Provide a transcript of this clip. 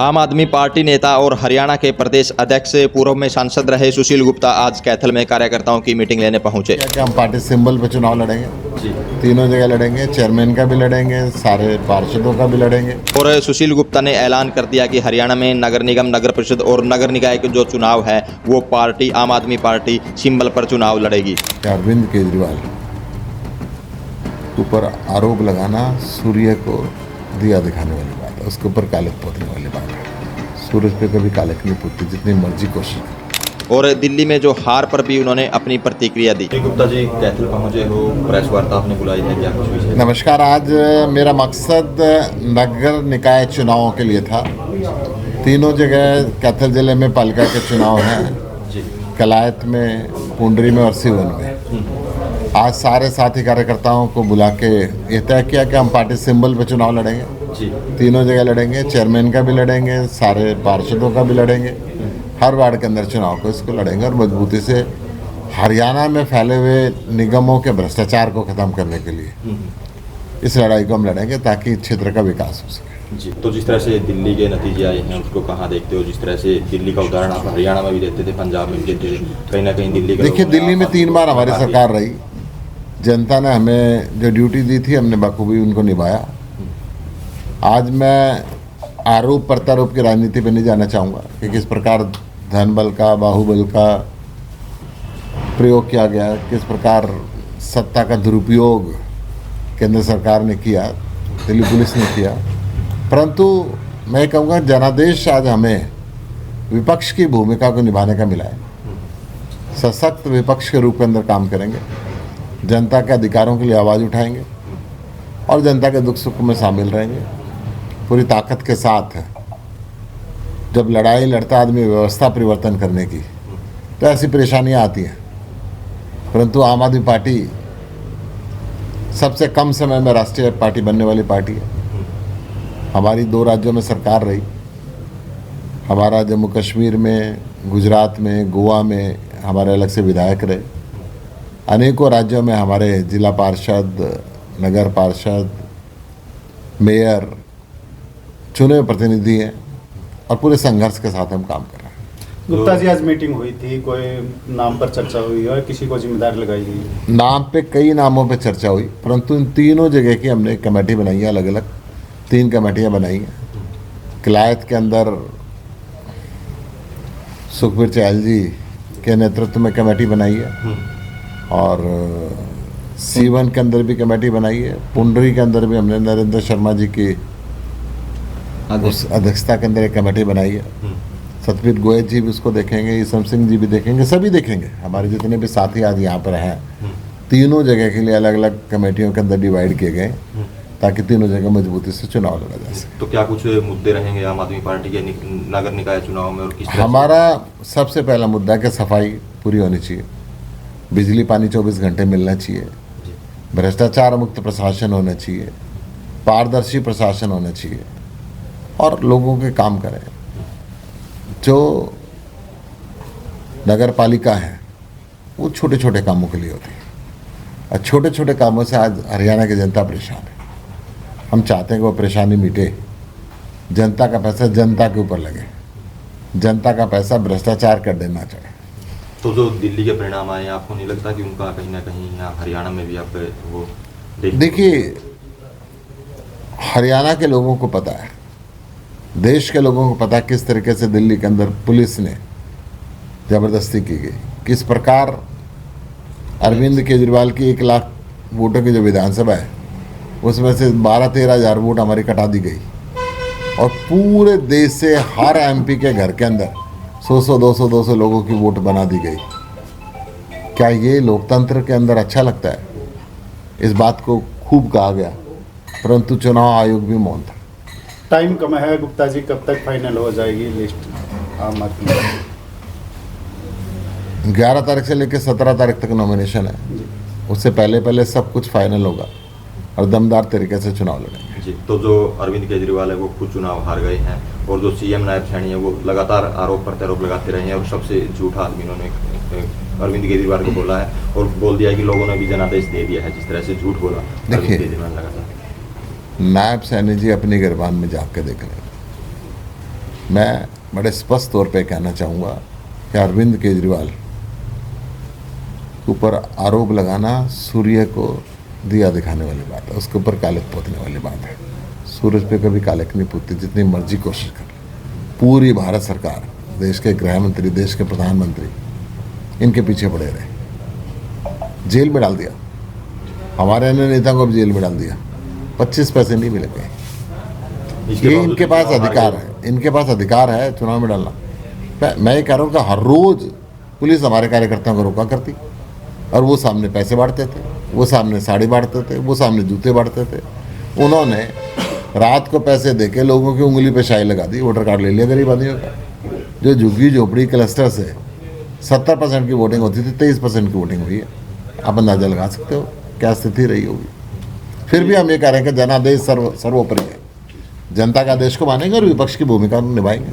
आम आदमी पार्टी नेता और हरियाणा के प्रदेश अध्यक्ष पूर्व में सांसद रहे सुशील गुप्ता आज कैथल में कार्यकर्ताओं की मीटिंग लेने पहुंचे। क्या हम पार्टी सिंबल पे चुनाव लड़ेंगे जी। तीनों जगह लड़ेंगे, चेयरमैन का भी लड़ेंगे, सारे पार्षदों का भी लड़ेंगे। और सुशील गुप्ता ने ऐलान कर दिया कि हरियाणा में नगर निगम, नगर परिषद और नगर निकाय के जो चुनाव है वो पार्टी आम आदमी पार्टी सिंबल पर चुनाव लड़ेगी। अरविंद केजरीवाल ऊपर आरोप लगाना सूर्य को दिया दिखाने वाली बात है, उसके ऊपर कालिक पोतने वाली बात है। सूरज पे कभी कालिक नहीं पोतती, जितनी मर्जी कोशिश। और दिल्ली में जो हार पर भी उन्होंने अपनी प्रतिक्रिया दी। गुप्ता जी कैथल पहुंचे हो, प्रेस वार्ता आपने बुलाई है, क्या कुछ विषय? नमस्कार। आज मेरा मकसद नगर निकाय चुनावों के लिए था। तीनों जगह कैथल जिले में पालिका के चुनाव हैं, कलायत में, पुंडरी में और सिवन में। आज सारे साथी कार्यकर्ताओं को बुला के ये तय किया कि हम पार्टी सिंबल पे चुनाव लड़ेंगे। तीनों जगह लड़ेंगे, चेयरमैन का भी लड़ेंगे, सारे पार्षदों का भी लड़ेंगे, हर वार्ड के अंदर चुनाव को इसको लड़ेंगे और मजबूती से हरियाणा में फैले हुए निगमों के भ्रष्टाचार को ख़त्म करने के लिए इस लड़ाई को हम लड़ेंगे ताकि क्षेत्र का विकास हो सके। जी, तो जिस तरह से दिल्ली के नतीजे आए हैं उसको कहाँ देखते हो? जिस तरह से दिल्ली का उदाहरण आप हरियाणा में भी देते थे, पंजाब में भी देते थे, कहीं ना कहीं दिल्ली का। देखिए, दिल्ली में 3 बार हमारी सरकार रही, जनता ने हमें जो ड्यूटी दी थी हमने बखूबी उनको निभाया। आज मैं आरोप प्रत्यारोप की राजनीति पे नहीं जाना चाहूँगा कि किस प्रकार धन बल का, बाहुबल का प्रयोग किया गया, किस प्रकार सत्ता का दुरुपयोग केंद्र सरकार ने किया, दिल्ली पुलिस ने किया। परंतु मैं कहूँगा जनादेश आज हमें विपक्ष की भूमिका को निभाने का मिला है। सशक्त विपक्ष के रूप के अंदर काम करेंगे, जनता के अधिकारों के लिए आवाज़ उठाएंगे और जनता के दुख सुख में शामिल रहेंगे पूरी ताकत के साथ। जब लड़ाई लड़ता आदमी व्यवस्था परिवर्तन करने की तो ऐसी परेशानियां आती हैं, परंतु आम आदमी पार्टी सबसे कम समय में राष्ट्रीय पार्टी बनने वाली पार्टी है। हमारी 2 राज्यों में सरकार रही, हमारा जम्मू कश्मीर में, गुजरात में, गोवा में हमारे अलग से विधायक रहे, अनेकों राज्यों में हमारे जिला पार्षद, नगर पार्षद, मेयर चुने हुए प्रतिनिधि हैं और पूरे संघर्ष के साथ हम काम कर रहे हैं। गुप्ता जी, आज मीटिंग हुई थी, कोई नाम पर चर्चा हुई और किसी को जिम्मेदारी लगाई गई? नाम पे कई नामों पे चर्चा हुई, परंतु इन तीनों जगह की हमने कमेटी बनाई है, अलग अलग 3 कमेटियाँ बनाई हैं। कलायत के अंदर सुखबीर चहल जी के नेतृत्व में कमेटी बनाई है और सीवन के अंदर भी कमेटी बनाई है। पुंडरी के अंदर भी हमने नरेंद्र शर्मा जी की अध्यक्षता के अंदर एक कमेटी बनाई है। सतबीर गोयल जी भी उसको देखेंगे, ईसम सिंह जी भी देखेंगे, सभी देखेंगे। हमारे जितने भी साथी आज यहाँ पर हैं, तीनों जगह के लिए अलग अलग कमेटियों के अंदर डिवाइड किए गए ताकि तीनों जगह मजबूती से चुनाव लड़ा जा सके। तो क्या कुछ मुद्दे रहेंगे आम आदमी पार्टी के नगर निकाय चुनाव में और किस तरह? हमारा सबसे पहला मुद्दा है कि सफाई पूरी होनी चाहिए, बिजली पानी 24 घंटे मिलना चाहिए, भ्रष्टाचार मुक्त प्रशासन होना चाहिए, पारदर्शी प्रशासन होना चाहिए और लोगों के काम करें। जो नगर पालिका है वो छोटे छोटे कामों के लिए होती है और छोटे छोटे कामों से आज हरियाणा की जनता परेशान है। हम चाहते हैं कि वो परेशानी मिटे, जनता का पैसा जनता के ऊपर लगे, जनता का पैसा भ्रष्टाचार कर देना चाहिए। तो जो दिल्ली के परिणाम आए, आपको नहीं लगता कि उनका कहीं ना कहीं यहाँ हरियाणा में भी आप वो देखिए, हरियाणा के लोगों को पता है, देश के लोगों को पता है किस तरीके से दिल्ली के अंदर पुलिस ने ज़बरदस्ती की गई, किस प्रकार अरविंद केजरीवाल की 1 लाख वोटों की जो विधानसभा है उसमें से 12-13 हज़ार वोट हमारी कटा दी गई और पूरे देश से हर एमपी के घर के अंदर 100-100, 200-200 लोगों की वोट बना दी गई। क्या ये लोकतंत्र के अंदर अच्छा लगता है? इस बात को खूब कहा गया, परंतु चुनाव आयोग भी मौन था। टाइम कम है गुप्ता जी, कब तक फाइनल हो जाएगी लिस्ट आम आदमी? 11 तारीख से लेकर 17 तारीख तक नॉमिनेशन है, उससे पहले सब कुछ फाइनल होगा और दमदार तरीके से चुनाव लड़ेंगे। जी, तो जो अरविंद केजरीवाल है वो खुद चुनाव हार गए हैं और जो सीएम नायब सैनी है वो लगातार आरोप प्रत्यारोप लगाते रहे हैं और सबसे झूठा आदमी उन्होंने अरविंद केजरीवाल को बोला है और बोल दिया कि लोगों ने भी जनादेश दे दिया है। जिस तरह से झूठ बोला देखिए, केजरीवाल लगातार नायब सैनी जी अपनी गिरबान में जाके देख रहे हैं, मैं बड़े स्पष्ट तौर पे कहना चाहूँगा कि अरविंद केजरीवाल के ऊपर आरोप लगाना सूर्य को दिया दिखाने वाली बात है, उसके ऊपर कालिक पोतने वाली बात है। सूरज पे कभी कालिक नहीं पोतती, जितनी मर्जी कोशिश कर ले। पूरी भारत सरकार, देश के गृह मंत्री, देश के प्रधानमंत्री इनके पीछे पड़े रहे, जेल में डाल दिया। हमारे अन्य नेता को भी जेल में डाल दिया, 25 पैसे नहीं मिलेंगे। ये इनके पास अधिकार है, इनके पास अधिकार है चुनाव में डालना। मैं ये कह रहा हूँ कि हर रोज पुलिस हमारे कार्यकर्ताओं को रोका करती और वो सामने पैसे बांटते थे, वो सामने साड़ी बांटते थे, वो सामने जूते बांटते थे। उन्होंने रात को पैसे देके लोगों की उंगली पे शाई लगा दी, वोटर कार्ड ले लिया गरीब आदमियों का। जो झुग्गी झोपड़ी क्लस्टर से 70% की वोटिंग होती थी, 23% की वोटिंग हुई है। आप अंदाजा लगा सकते हो क्या स्थिति रही होगी। फिर भी हम ये कह रहे हैं कि जनादेश सर्वोपरि है, जनता का आदेश को मानेंगे और विपक्ष की भूमिका निभाएंगे।